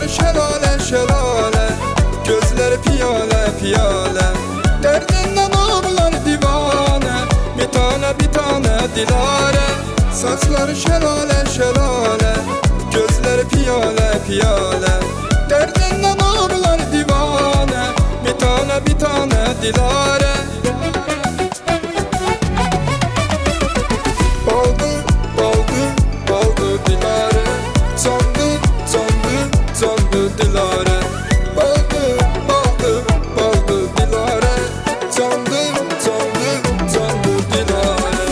Saçları şelale şelale, gözleri piyale piyale. Derdinden ağlar divane, bir tane Dilara. Saçları şelale şelale, gözleri piyale piyale. Derdinden ağlar divane, bir tane Dilara. Baldı baldı baldı Dilara, sandı sandı sandı Dilara. Baldı baldı baldı Dilara, sandı sandı sandı Dilara.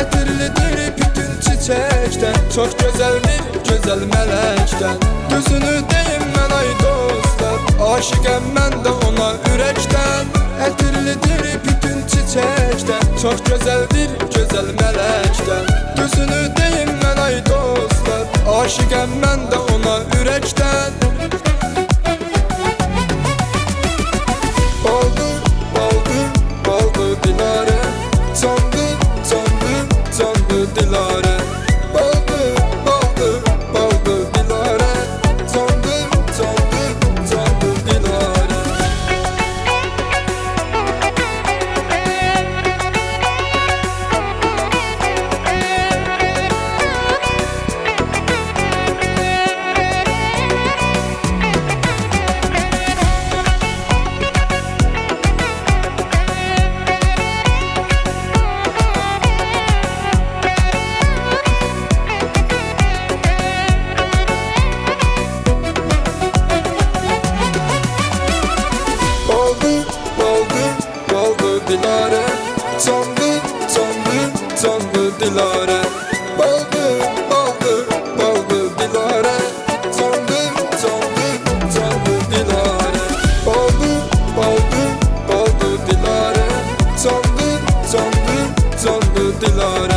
Etirlidir bütün çiçekten, çok güzeldir güzel melekten. Gözünü deyim mən ay dostlar, aşıqəm mən də ona ürəkdən. Etirlidir bütün çiçekten, çok güzeldir güzel melekten. Gözünü deyim mən ay dostlar, aşıqəm mən də ona ürəkdən. Baldı baldı baldı Dilara, sandı sandı sandı Dilara. Baldı baldı baldı Dilara, sandı sandı sandı Dilara. Baldı baldı baldı Dilara, sandı sandı sandı Dilara. Baldı baldı baldı Dilara, sandı sandı sandı Dilara. Baldı baldı baldı Dilara, sandı sandı sandı Dilara.